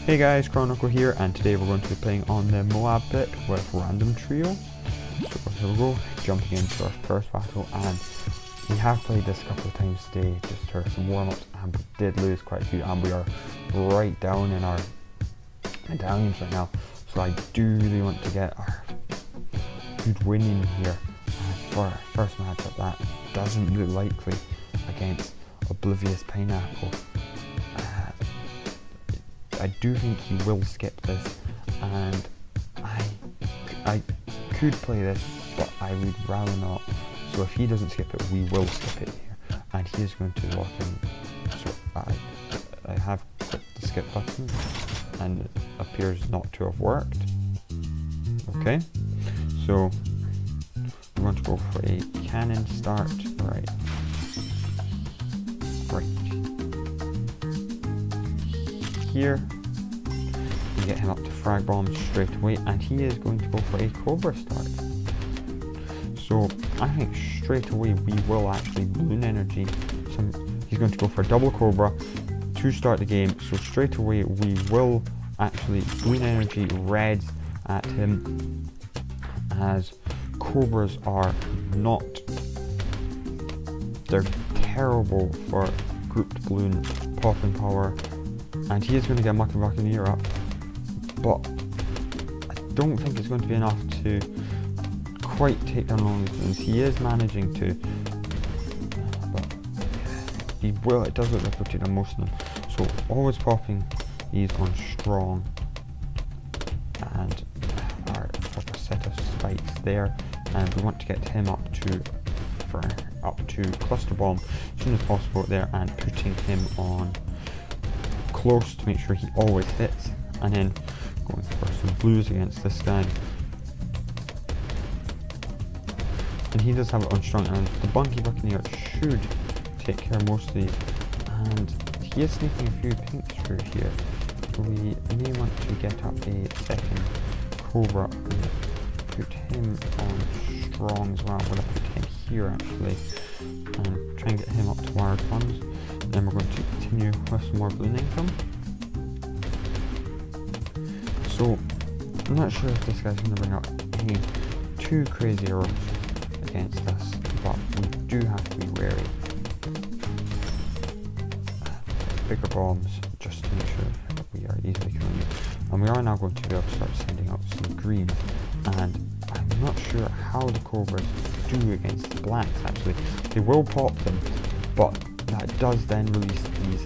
Hey guys, Chronicle here, and today we're going to be playing on the MOAB pit with Random Trio. So here we go, jumping into our first battle, and we have played this a couple of times today just for some warm-ups, and we did lose quite a few, and we are right down in our medallions right now. So I do really want to get our good win in here. And for our first matchup, that doesn't look likely against Oblivious Pineapple. I do think he will skip this, and I could play this, but I would rather not. So if he doesn't skip it, we will skip it here, and he is going to lock in. So I have clicked the skip button, and it appears not to have worked. Okay, so we're going to go for a cannon start right. Here, we get him up to frag bombs straight away, and he is going to go for a cobra start. So I think straight away we will actually balloon energy. He's going to go for a double cobra to start the game. So straight away we will actually balloon energy reds at him, as cobras are not. They're terrible for grouped balloon popping power. And he is going to get Mucky Buccaneer up, but I don't think it's going to be enough to quite take down all these balloons. He is managing to, but he will. It does look like we'll take down most of them. So always popping these on strong, and our set of spikes there, and we want to get him up to cluster bomb as soon as possible there, and putting him on close to make sure he always hits, and then going for some blues against this guy. And he does have it on strong, and the Bunky Buccaneer should take care of most of these, and he is sneaking a few pinks through here. We may want to get up a second cobra and put him on strong as well. I'm going to put him here actually and try and get him up to wired funds. Then we're going to continue with some more balloon income. So I'm not sure if this guy's going to bring up any too crazy arrows against us, but we do have to be wary. Bigger bombs just to make sure that we are easily killing them. And we are now going to be able to start sending out some green, and I'm not sure how the cobras do against the blacks actually. They will pop them, but that does then release these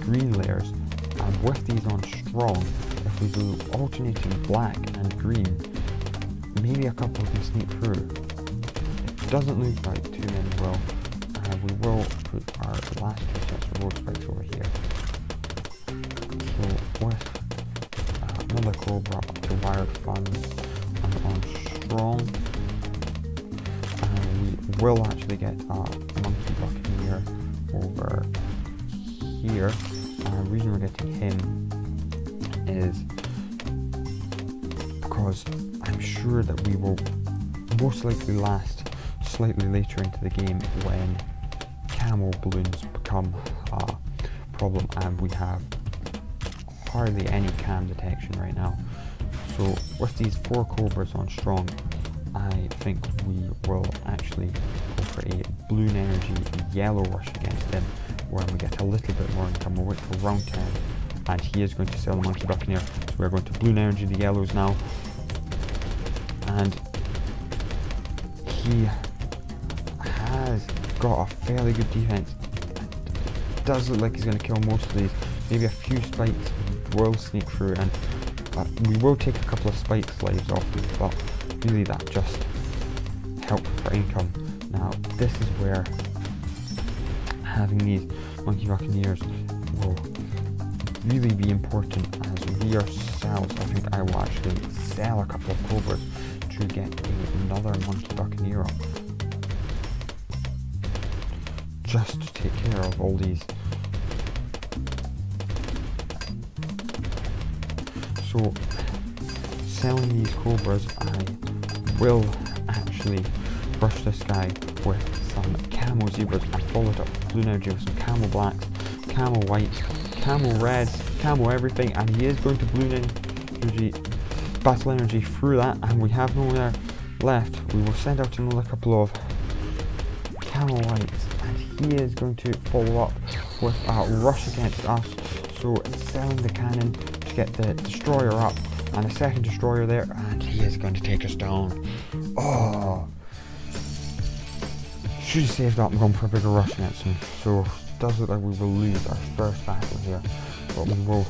green layers, and with these on strong, if we do alternating black and green, maybe a couple can sneak through. It doesn't look like too many will, and we will put our last two sets of road spikes over here. So with another cobra up to wired funds and on strong, and we will actually get a Monkey Buccaneer over here. The reason we're getting him is because I'm sure that we will most likely last slightly later into the game when camo balloons become a problem, and we have hardly any cam detection right now. So with these 4 cobras on strong, I think we will actually go for a balloon energy yellow rush against him, where we get a little bit more income. We'll wait for round 10, and he is going to sell the Monkey Buccaneer. So we're going to balloon energy the yellows now, and he has got a fairly good defense. It does look like he's going to kill most of these. Maybe a few spikes will sneak through, and we will take a couple of spikes lives off him, but really that just help for income. Now this is where having these Monkey Buccaneers will really be important, as we ourselves, I think I will actually sell a couple of cobras to get another Monkey Buccaneer up, just to take care of all these. So selling these cobras, I will actually brush this guy with some camo zebras and follow it up with balloon energy with some camo blacks, camo whites, camo reds, camo everything, and he is going to Bloon energy, battle energy through that, and we have nowhere left. We will send out another couple of camo lights, and he is going to follow up with a rush against us, so selling the cannon to get the destroyer up, and a second destroyer there, and he is going to take us down. Oh, should have saved up and gone for a bigger rush against him. So it does look like we will lose our first battle here, but we will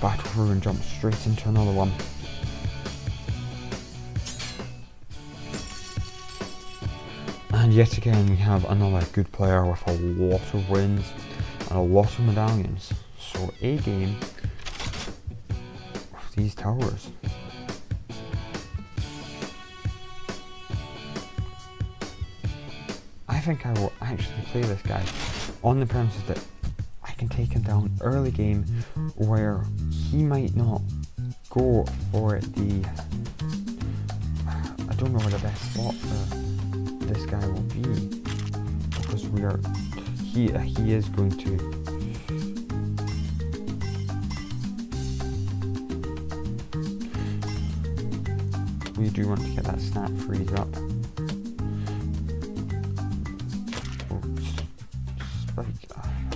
battle through and jump straight into another one. And yet again we have another good player with a lot of wins and a lot of medallions. So a game with these towers. I think I will actually play this guy on the premises that I can take him down early game, where he might not go for the, I don't know where the best spot for this guy will be, because he is going to we do want to get that snap freeze up.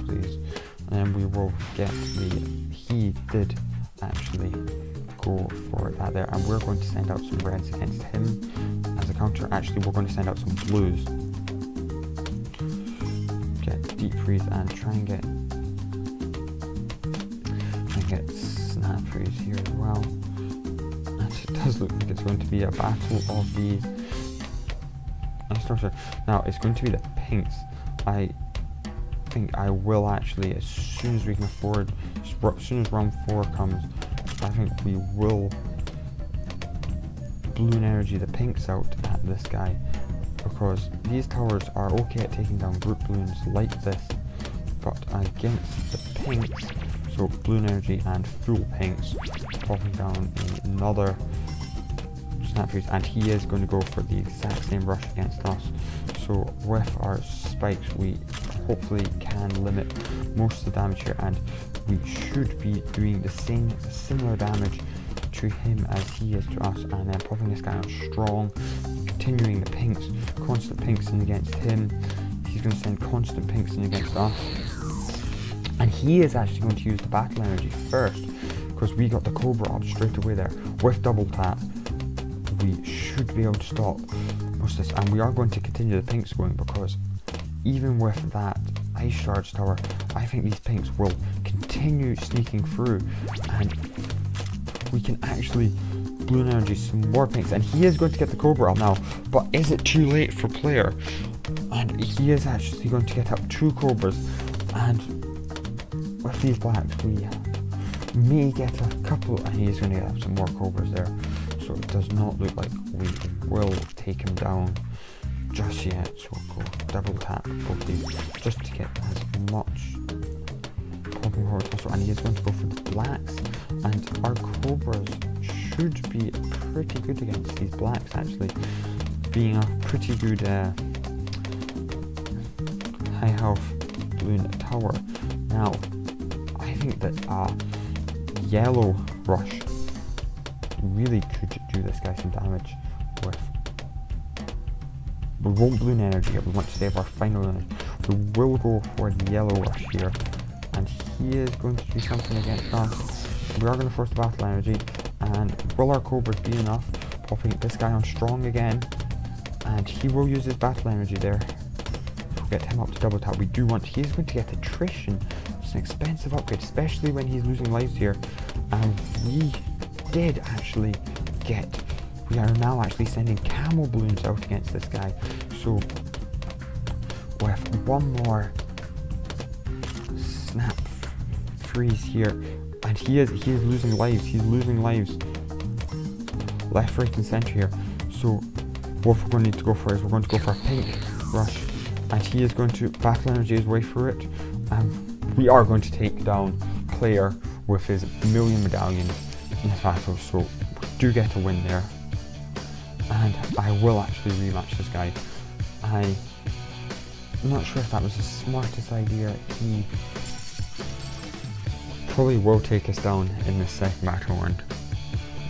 Please, and then we will get he did actually go for that there, and we're going to send out some reds against him as a counter. Actually, we're going to send out some blues, get deep freeze, and try and get snap freeze here as well. And it does look like it's going to be a battle of the now it's going to be the pinks. I think I will actually, as soon as we can afford, as soon as round 4 comes, I think we will Bloon energy the pinks out at this guy, because these towers are okay at taking down group balloons like this, but against the pinks, so Bloon energy and full pinks, popping down another snap freeze, and he is going to go for the exact same rush against us. So with our spikes we hopefully can limit most of the damage here, and we should be doing the similar damage to him as he is to us, and then popping this guy on strong, continuing the pinks, constant pinks in against him. He's going to send constant pinks in against us, and he is actually going to use the battle energy first, because we got the Cobra up straight away there. With double tap we should be able to stop most of this, and we are going to continue the pinks going, because even with that ice charge tower, I think these pinks will continue sneaking through, and we can actually Bloon energy some more pinks, and he is going to get the Cobra up now, but is it too late for player? And he is actually going to get up 2 Cobras, and with these blacks we may get a couple, and he's going to get up some more Cobras there, so it does not look like we will take him down just yet. So we'll go double tap both these just to get as much popping power as possible, and he is going to go for the blacks, and our Cobras should be pretty good against these blacks, actually being a pretty good high health Bloon tower. Now I think that yellow rush really could do this guy some damage. With we won't Bloon energy it, we want to save our final energy. We will go for the yellow rush here, and he is going to do something against us. We are going to force the battle energy, and will our Cobras be enough? Popping this guy on strong again, and he will use his battle energy there. We'll get him up to double tap. We do want, he's going to get attrition. It's an expensive upgrade, especially when he's losing lives here, and we did actually get, we are now actually sending camo balloons out against this guy. So with one more snap freeze here, and he is losing lives, left, right and center here. So what we're going to need to go for is we're going to go for a pink rush, and he is going to battle energy his way through it, and we are going to take down player with his million medallions in this battle. So we do get a win there, and I will actually rematch this guy. I'm not sure if that was the smartest idea. He probably will take us down in the second battle and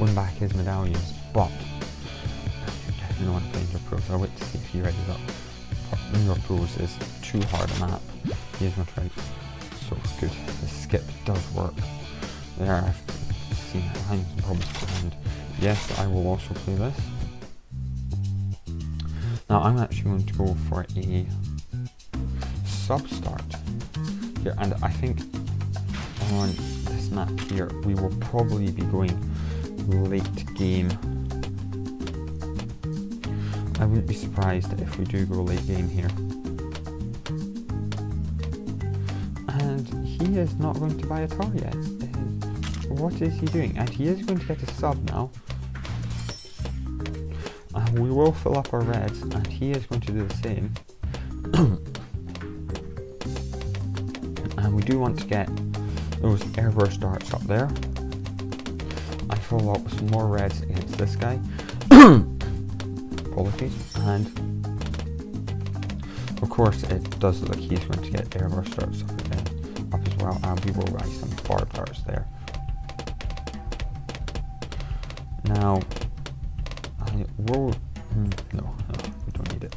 win back his medallions, but I definitely want to play Indoor Pros. I'll wait to see if he readies up. Indoor Pros is too hard a map. He is not right. So it's good. The skip does work. There, I've seen it having some problems, and yes, I will also play this. Now I'm actually going to go for a sub start here, and I think on this map here we will probably be going late game. I wouldn't be surprised if we do go late game here. And he is not going to buy a tar yet. What is he doing? And he is going to get a sub now. We will fill up our reds, and he is going to do the same. And we do want to get those airburst darts up there. I follow up with some more reds against this guy. Apologies. And of course it does look like he's going to get airburst darts up as well, and we will rise some barb darts there. Now I will no, we don't need it.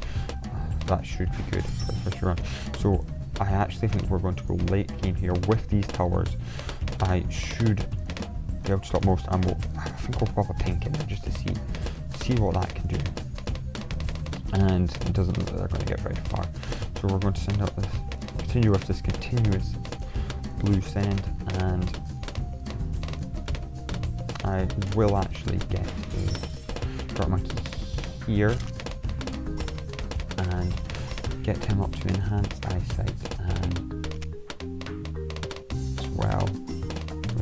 That should be good for the first run. So I actually think we're going to go late game here with these towers. I should be able to stop most, and I think we'll pop a pink in there just to see what that can do. And it doesn't look like they're going to get very far. So we're going to send out this, continue with this continuous blue send, and I will actually get a drop monkey here and get him up to enhanced eyesight, and as well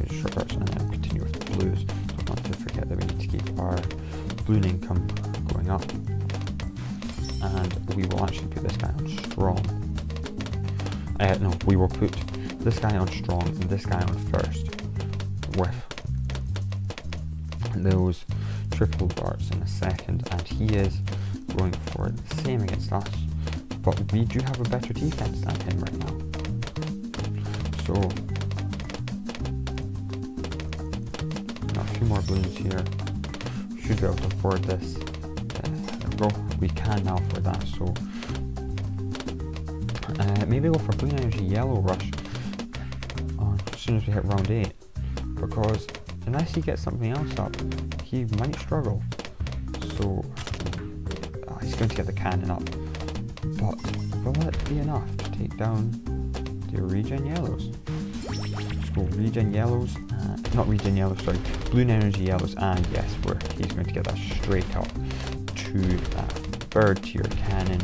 short darts, and then continue with the blues. Don't want to forget that we need to keep our balloon income going up, and we will actually put this guy on strong. No, we will put this guy on strong and this guy on first with those triple darts in a second, and he is going for the same against us, but we do have a better defense than him right now. So a few more balloons here. We should be able to afford this. There we go. We can now afford that. So maybe go for Balloon Energy Yellow Rush as soon as we hit round 8, because unless he gets something else up, he might struggle. So he's going to get the cannon up, but will it be enough to take down the regen yellows? Let's go regen yellows, not regen yellows, sorry, Balloon Energy Yellows, and yes, he's going to get that straight up to that third tier cannon,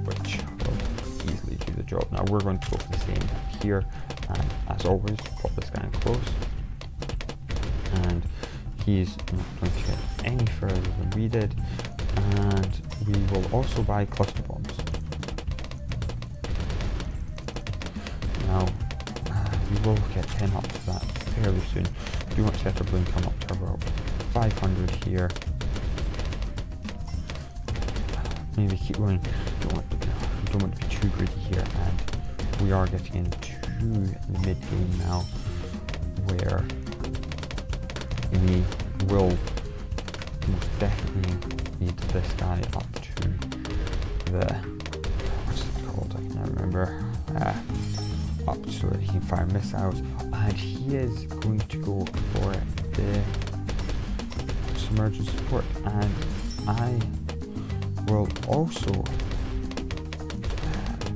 which will easily do the job. Now we're going to go for the same here, and as always, pop this guy in close, and he's not going to get any further than we did, and we will also buy cluster bombs. Now we will get him up to that fairly soon. We do want to get our balloon come up to about 500 here. Maybe keep going. Don't want to be too greedy here, and we are getting into the mid game now, where we will most definitely need this guy up to the, what's it called? I can't remember. Up so that he can fire missiles, and he is going to go for the submerged support, and I will also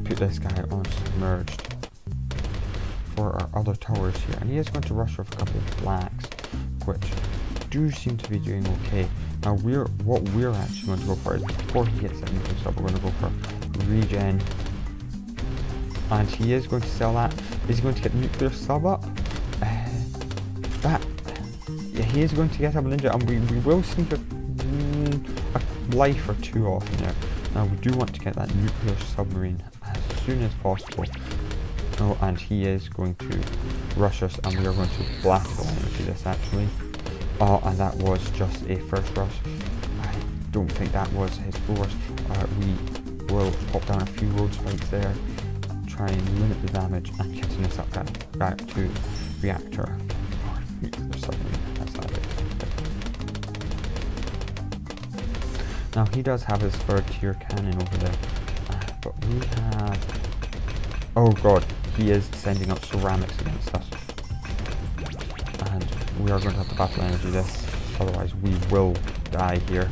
put this guy on submerged for our other towers here, and he is going to rush with a couple of blacks, which do seem to be doing okay. Now what we're actually going to go for is, before he gets that nuclear sub, we're going to go for regen, and he is going to sell that. Is he going to get nuclear sub up? Yeah, he is going to get up a ninja, and we will sneak a life or two off in there. Now we do want to get that nuclear submarine as soon as possible. Oh, and he is going to rush us, and we are going to blast into this actually. Oh, and that was just a first rush. I don't think that was his full rush. We will pop down a few road spikes there, try and limit the damage, and getting this up back to reactor. There's something that's not it. Now he does have his 3rd tier cannon over there, but we have, oh god, he is sending up ceramics against us, and we are going to have to battle energy this, otherwise we will die here.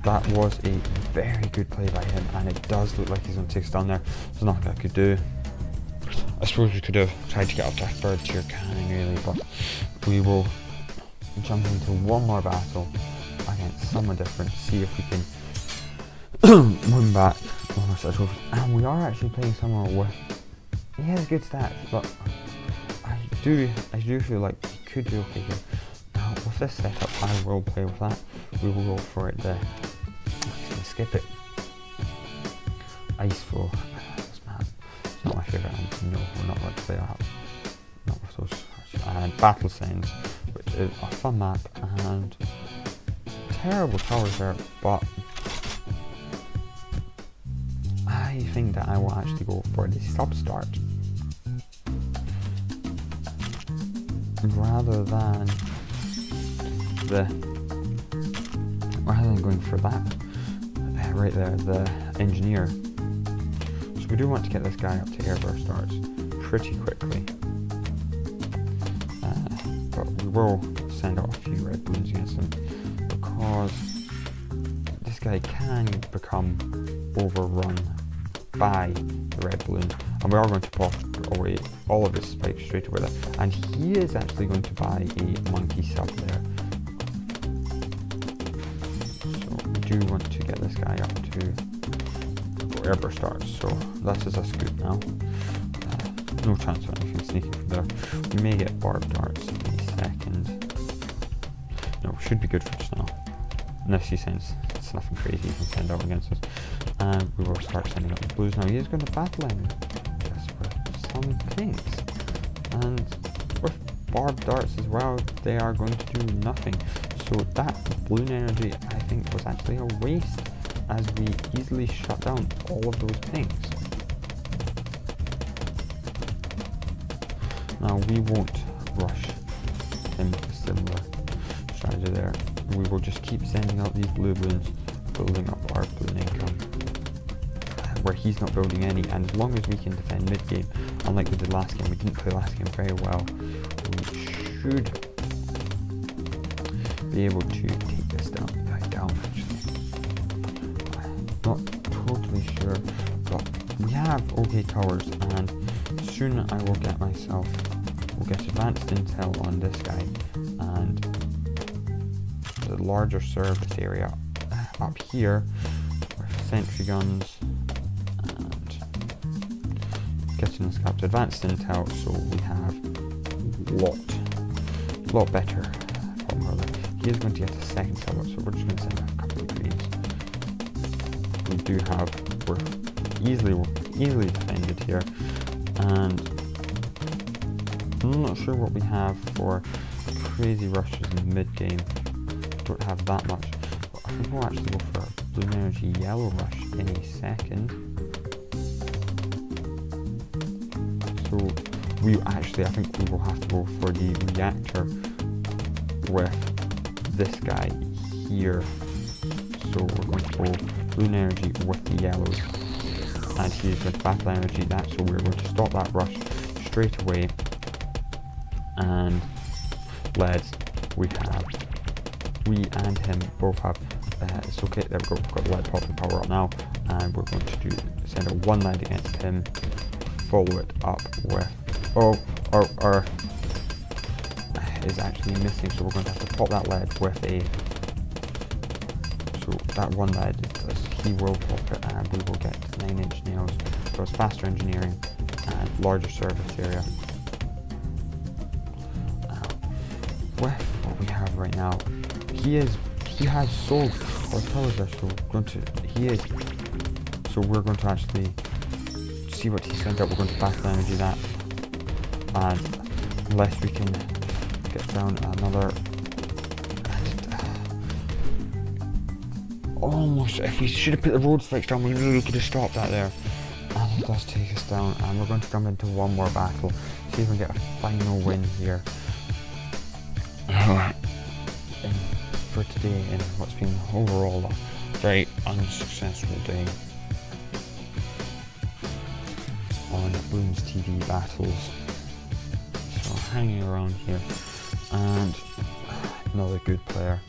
That was a very good play by him, and it does look like he's going to take us down there. There's nothing I could do. I suppose we could have tried to get up to a 3rd tier cannon really, but we will jump into one more battle against someone different, see if we can win back one of our trophies. And we are actually playing someone with, he has good stats, but I do feel like he could do okay here. Now with this setup, I will play with that. We will go for it there. Skip it. Ice flow. This map. It's not my favourite. No, we're not allowed to play that. Not with those. And Battle Signs, which is a fun map, and terrible towers there, but I think that I will actually go for the sub-start rather than going for that right there, the engineer. So we do want to get this guy up to airburst starts pretty quickly, but we will send out a few red balloons against him, because this guy can become overrun by the red balloon, and we are going to pop away all of his spikes straight away there. And he is actually going to buy a monkey sub there, so we do want to get this guy up to airburst starts. So this is us good now. No chance of anything sneaking from there. We may get barbed darts in a second. No, should be good for just now, unless he sends, it's nothing crazy he can send out against us. And we will start sending up the blues. Now he is going to battle him just with some pinks, and with barbed darts as well, they are going to do nothing. So that balloon energy, I think, was actually a waste, as we easily shut down all of those pinks. Now we won't rush him with a similar strategy there. We will just keep sending out these blue balloons, building up our balloon income, where he's not building any, and as long as we can defend mid game, unlike we did last game, we didn't play last game very well, we should be able to take this down actually. I'm not totally sure, but we have okay towers, and soon I will get advanced intel on this guy, and the larger service area up here with sentry guns, and getting us up to advanced intel, so we have a lot better. He is going to get a second sub, so we're just going to send a couple of greens. We're easily defended here, and I'm not sure what we have for crazy rushes in mid game. Don't have that much, but I think we'll actually go for a blue energy yellow rush in a second. So I think we will have to go for the reactor with this guy here. So we're going to go blue energy with the yellows, and he is going to battle energy that, so we're going to stop that rush straight away. And leads, we and him both have, it's okay, there we go, we've got the lead popping power up now, and we're going to send out one lead against him, follow it up with, our is actually missing, so we're going to have to pop that lead with so that one lead, he will pop it, and we will get 9-inch nails, so it's faster engineering and larger service area. With what we have right now, he has sold our towers there, so we're going to actually see what he sends out. We're going to battle energy that, and unless we can get down another, almost, if we should have put the road spikes down, we really could have stopped that there. It does take us down, and we're going to jump into one more battle, see if we can get a final win here for today in what's been overall a very unsuccessful day on Bloons TD Battles. So hanging around here, and another good player.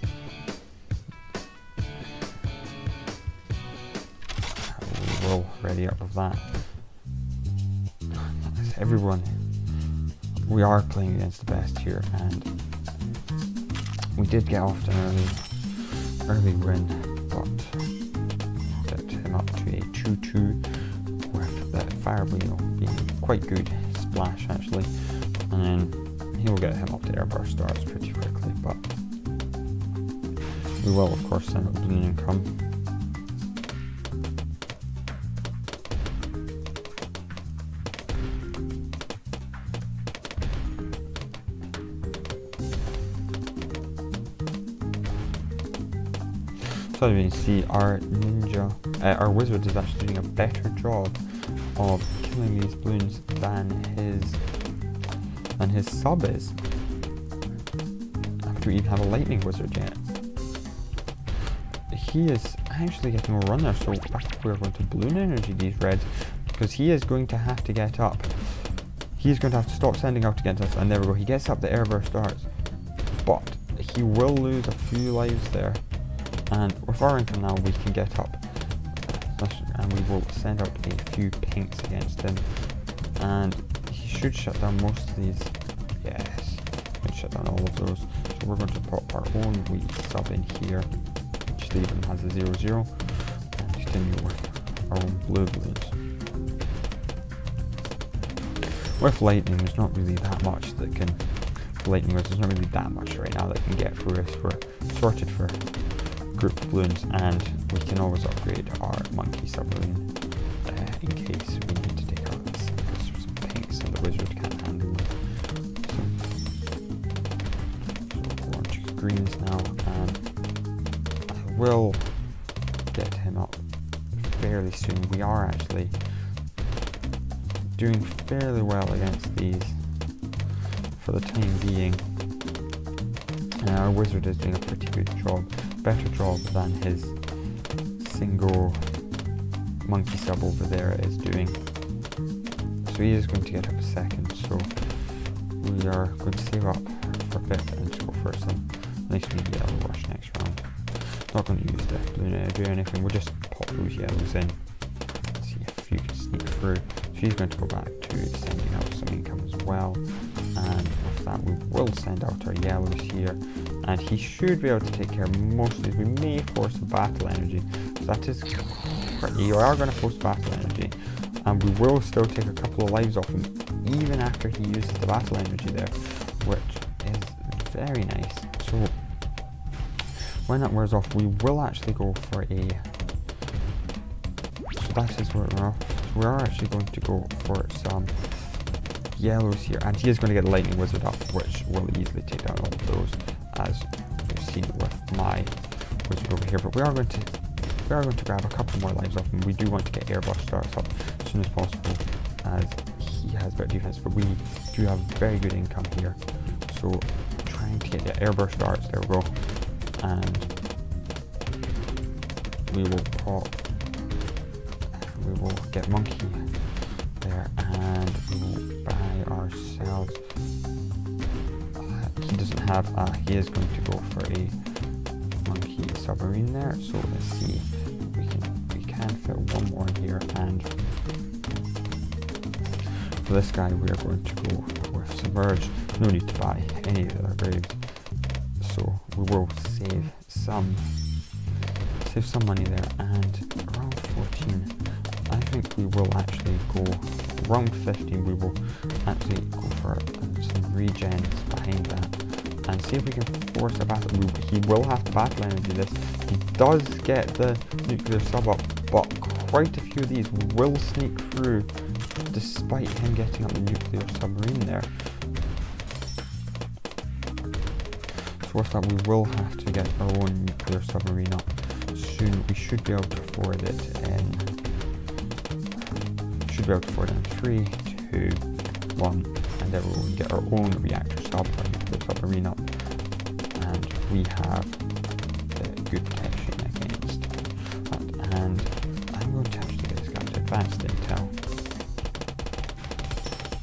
We're already up of that. Everyone, we are playing against the best here, and we did get off to an early win, but get him up to a 2-2 with the fire being quite good splash actually, and then he will get him up to airburst starts pretty quickly, but we will of course send up Bloon income. So as you can see, our wizard is actually doing a better job of killing these balloons than his sub is. After we even have a lightning wizard yet. He is actually getting a run there, so I think we're going to balloon energy these reds, because he is going to have to get up. He's going to have to stop sending out against us, and there we go, he gets up, the airburst starts. But he will lose a few lives there. And with our income now, we can get up, and we will send out a few pinks against him, and he should shut down most of these. Yes, he can shut down all of those. So we're going to pop our own wee sub in here, which even has a 0-0, and continue with our own blue balloons. With lightning, there's not really that much that can. Lightning, there's not really that much right now that can get through us. We're sorted for group balloons, and we can always upgrade our monkey submarine in case we need to take out some pinks and the wizard can't handle them. So we're on to greens now, and I will get him up fairly soon. We are actually doing fairly well against these for the time being, and our wizard is doing a pretty good job. Better job than his single monkey sub over there is doing. So he is going to get up a second, so we are going to save up for a bit and just go for some nice wee yellow rush next round. Not going to use the balloon energy or anything, we'll just pop those yellows in, see if you can sneak through. So he's going to go back to sending out some income as well, and with that we will send out our yellows here, and he should be able to take care of most of these. We may force a battle energy, so that is you are going to force battle energy, and we will still take a couple of lives off him even after he uses the battle energy there, which is very nice. So when that wears off, we will actually go for a, so that is where we're off. So we are actually going to go for some yellows here, and he is going to get a lightning wizard up, which will easily take down all of those, as we've seen with my wizard over here. But we are going to grab a couple more lives off him. We do want to get airbrush starts up as soon as possible, as he has better defense, but we do have very good income here. So trying to get the airburst starts, there we go, and we will pop, we will get monkey there, and we will buy ourselves, he doesn't have, he is going to go for a monkey submarine there, so let's see, we can fit one more here, and for this guy we are going to go with submerge. No need to buy any of the other graves, so we will save some money there, and around 14 I think we will actually go around 15, we will actually go for some regens behind that and see if we can force a battle. He will have to battle energy this. He does get the nuclear sub up, but quite a few of these will sneak through despite him getting up the nuclear submarine there. So with that we will have to get our own nuclear submarine up soon. We should be able to afford it in, should be able to afford in 3, 2, 1, and then we'll get our own reactor sub, our nuclear submarine up, and we have good protection against that. And I'm going to actually get this guy to advanced intel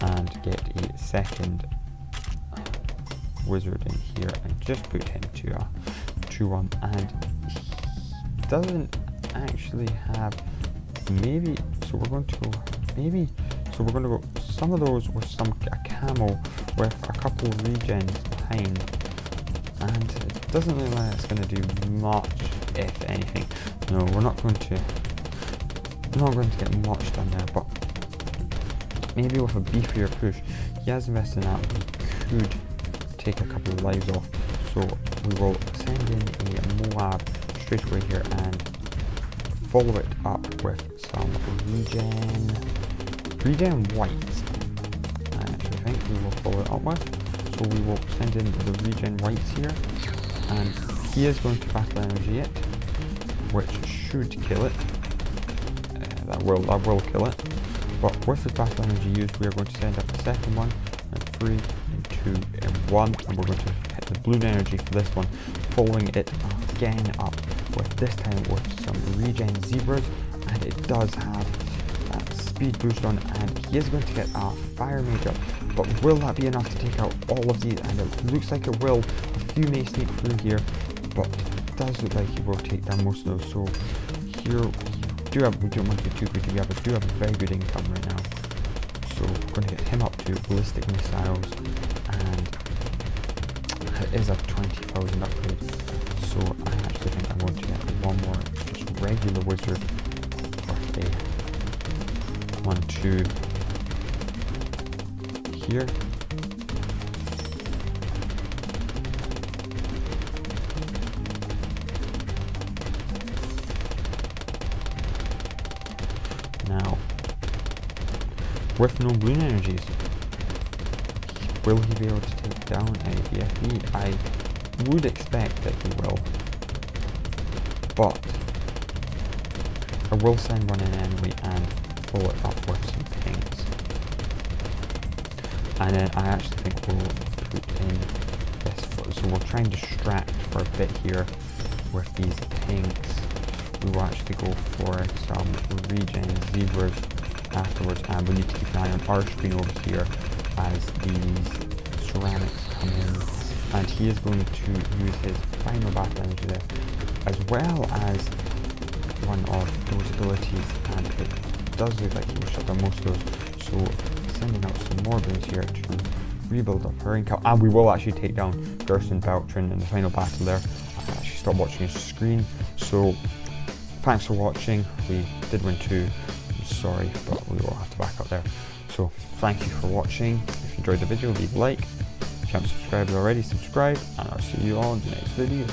and get a second wizard in here and just put him to a 2-1, and he doesn't actually have maybe, so we're going to go maybe, so we're going to go some of those with a camo with a couple of regens behind, and it doesn't look like it's going to do much, if anything. No, we're not going to get much done there, but maybe with a beefier push. He has invested in that, we could take a couple of lives off, so we will send in a MOAB straight away here and follow it up with some regen whites. I actually think we will follow it up with, so we will send in the regen whites here, and he is going to battle energy it, which should kill it. That will kill it. But with the battle energy used, we are going to send up a second one, and 3, and 2, and 1, and we're going to hit the balloon energy for this one, following it again up with this time with some regen zebras, and it does have that speed boost on, and he is going to get a fire major, but will that be enough to take out all of these? And it looks like it will. A few may sneak through here, but it does look like he will take down most of those. So here we don't want to be too greedy, we do have a very good income right now, so we're going to get him up to ballistic missiles, and it is a 20,000 upgrade, so I actually think I'm going to get one more just regular wizard with a 1-2 here. Now, with no balloon energies, will he be able to take down a BFE? I would expect that he will, but I will send one in anyway and follow it up with some pings. And then I actually think we'll put in this, so we'll try and distract for a bit here with these pinks. We will actually go for some regen zebras afterwards, and we need to keep an eye on our screen over here as these ceramics come in, and he is going to use his final battle energy there, as well as one of those abilities, and it does look like he will shut down most of those, so sending out some more balloons here to rebuild up her income, and we will actually take down Gerson Beltran in the final battle there. I can actually stop watching his screen, so thanks for watching. We did win 2, I'm sorry, but we will have to back up there. So thank you for watching. If you enjoyed the video, leave a like. If you haven't subscribed already, subscribe, and I'll see you all in the next video.